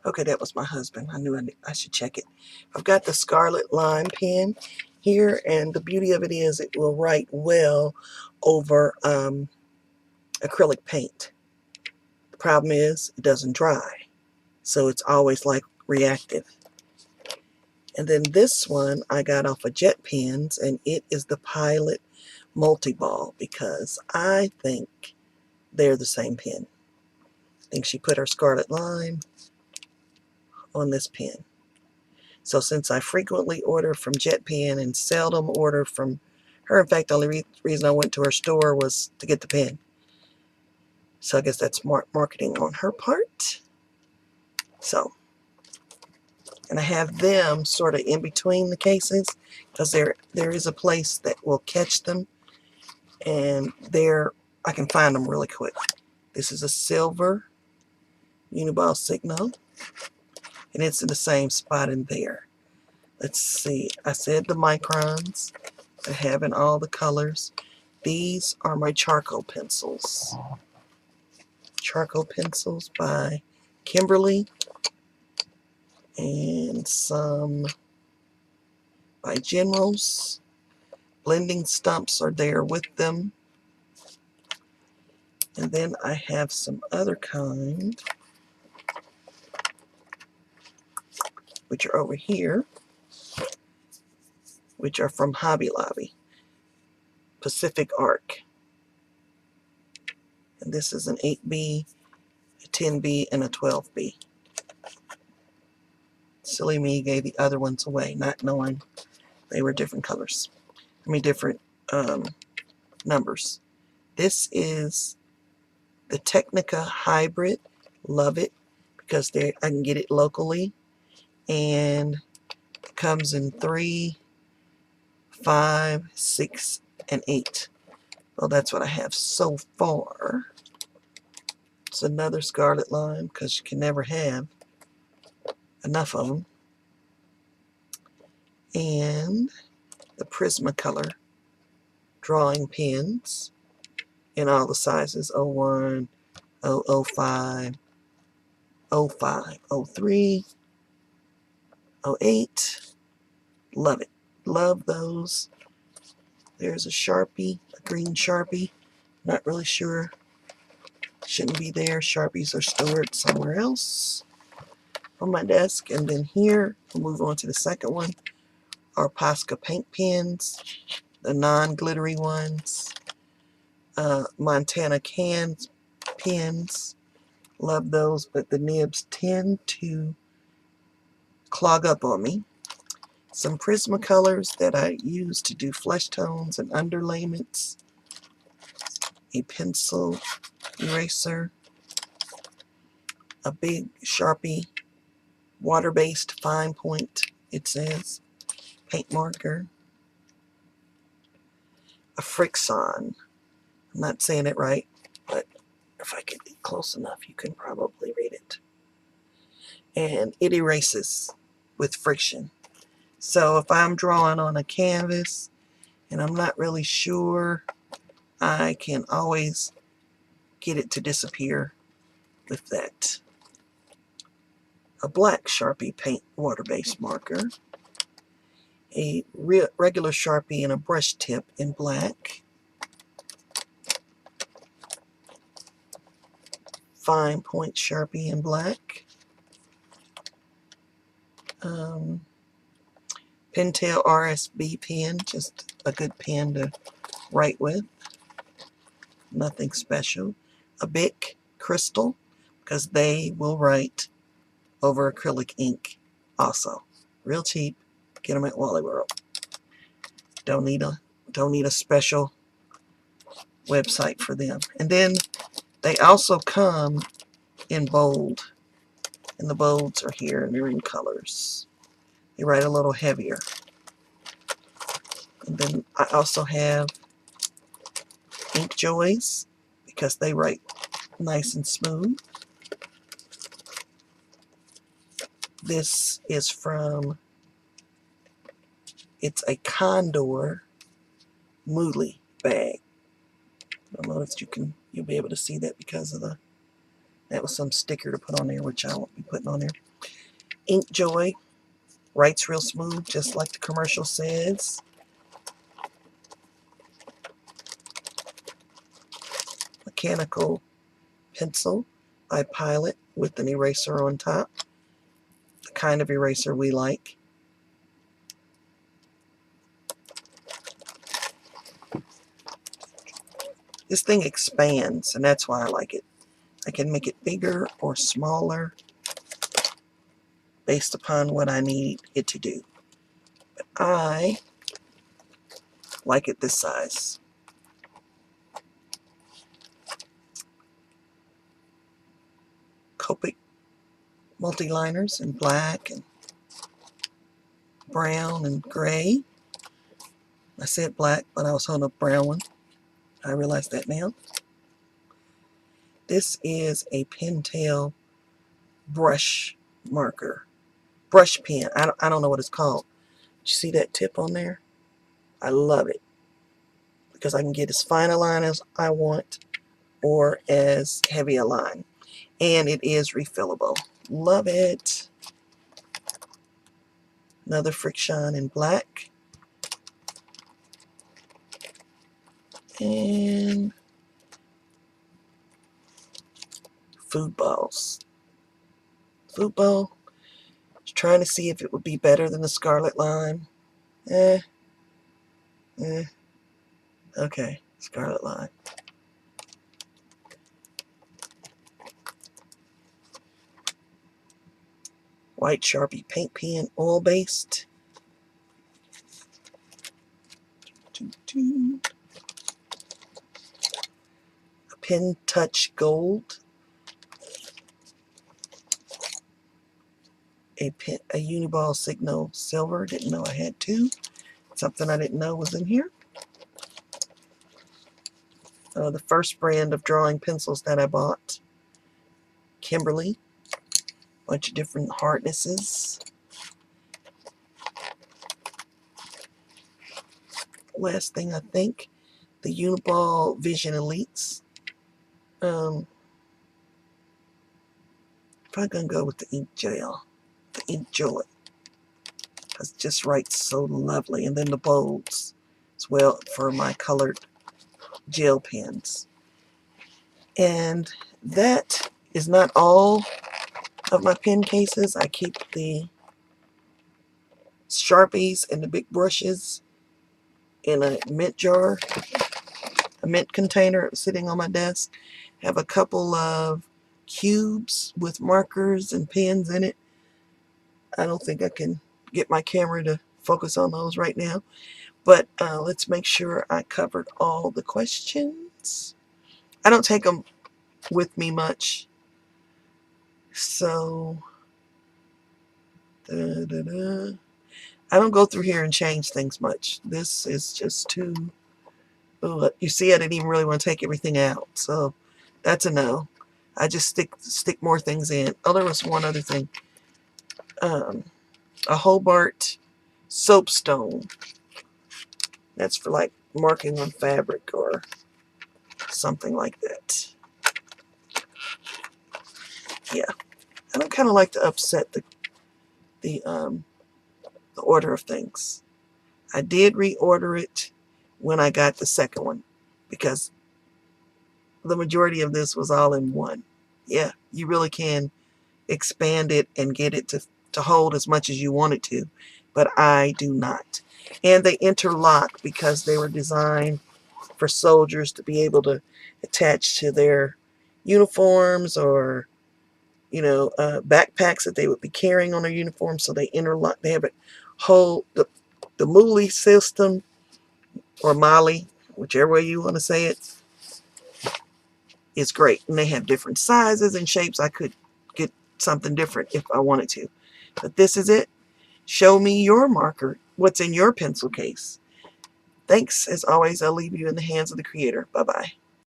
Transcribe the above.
Okay, that was my husband. I knew I should check it. I've got the Scarlet Lime pen here, and the beauty of it is it will write well over acrylic paint. The problem is it doesn't dry, so it's always like reactive. And then this one I got off of Jet Pens, and it is the Pilot Multi-Ball, because I think they're the same pen. I think she put her Scarlet Lime on this pen. So since I frequently order from Jet Pen and seldom order from her, in fact, the only reason I went to her store was to get the pen. So I guess that's smart marketing on her part. So, and I have them sort of in between the cases, because there is a place that will catch them, and there I can find them really quick. This is a silver Uniball Signo, and it's in the same spot in there. Let's see, I said the microns. I have in all the colors. These are my charcoal pencils. Charcoal pencils by Kimberly, and some by Generals. Blending stumps are there with them. And then I have some other kind, which are over here, which are from Hobby Lobby. Pacific Arc. And this is an 8B, a 10B, and a 12B. Silly me gave the other ones away, not knowing they were different colors. I mean, different numbers. This is the Technica Hybrid. Love it because I can get it locally, and it comes in 3, 5, 6, and 8. Well, that's what I have so far. It's another Scarlet Lime because you can never have enough of them. And the Prismacolor drawing pens in all the sizes: 01, 005, 05, 03, 08. Love it. Love those. There's a Sharpie, a green Sharpie. Not really sure. Shouldn't be there. Sharpies are stored somewhere else on my desk. And then here, we'll move on to the second one, are Posca paint pens, the non-glittery ones. Montana cans pens. Love those, but the nibs tend to clog up on me. Some Prismacolors that I use to do flesh tones and underlayments. A pencil eraser. A big Sharpie water-based fine point, it says. Paint marker. A Frixon. I'm not saying it right, but if I could be close enough, you can probably read it. And it erases with friction. So if I'm drawing on a canvas and I'm not really sure, I can always get it to disappear with that. A black Sharpie paint water-based marker. A regular Sharpie and a brush tip in black. Fine point Sharpie in black. Pentel RSB pen, just a good pen to write with. Nothing special. A Bic Crystal, because they will write over acrylic ink also. Real cheap. Get them at Wally World. Don't need a special website for them. And then they also come in bold. And the bolds are here, and they're in colors. They write a little heavier. And then I also have Ink Joys, because they write nice and smooth. This is from, it's a Condor Mooly bag. I don't know if you'll be able to see that because of that was some sticker to put on there, which I won't be putting on there. InkJoy writes real smooth, just like the commercial says. Mechanical pencil by Pilot with an eraser on top. The kind of eraser we like. This thing expands, and that's why I like it. I can make it bigger or smaller based upon what I need it to do. But I like it this size. Copic multi-liners in black and brown and gray. I said black, but I was holding a brown one. I realize that now. This is a Pentel brush marker. Brush pen. I don't know what it's called. You see that tip on there? I love it because I can get as fine a line as I want or as heavy a line. And it is refillable. Love it. Another Frixion in black. And food balls. Food ball. I was trying to see if it would be better than the Scarlet Lime. Okay, Scarlet Lime. White Sharpie paint pen, oil-based. A Pen Touch Gold. A Uniball Signal Silver. Didn't know I had two. Something I didn't know was in here. The first brand of drawing pencils that I bought. Kimberly. Bunch of different hardnesses. Last thing I think, the Uniball Vision Elites. I'm probably going to go with the InkJoy. Because it just writes so lovely. And then the bolds as well for my colored gel pens. And that is not all of my pen cases. I keep the Sharpies and the big brushes in a mint jar, a mint container sitting on my desk. Have a couple of cubes with markers and pens in it. I don't think I can get my camera to focus on those right now. But let's make sure I covered all the questions. I don't take them with me much. So, I don't go through here and change things much. This is just too... Ooh, you see, I didn't even really want to take everything out. So, that's a no. I just stick more things in. Oh, there was one other thing. A Hobart soapstone. That's for like marking on fabric or something like that. Yeah, I don't kind of like to upset the order of things. I did reorder it when I got the second one because the majority of this was all in one. Yeah, you really can expand it and get it to hold as much as you want it to, but I do not. And they interlock because they were designed for soldiers to be able to attach to their uniforms or, you know, backpacks that they would be carrying on their uniform. So they interlock. They have it hold the Muli system or Mali, whichever way you want to say it, is great. And they have different sizes and shapes. I could get something different if I wanted to. But this is it. Show me your marker. What's in your pencil case? Thanks. As always, I'll leave you in the hands of the Creator. Bye-bye.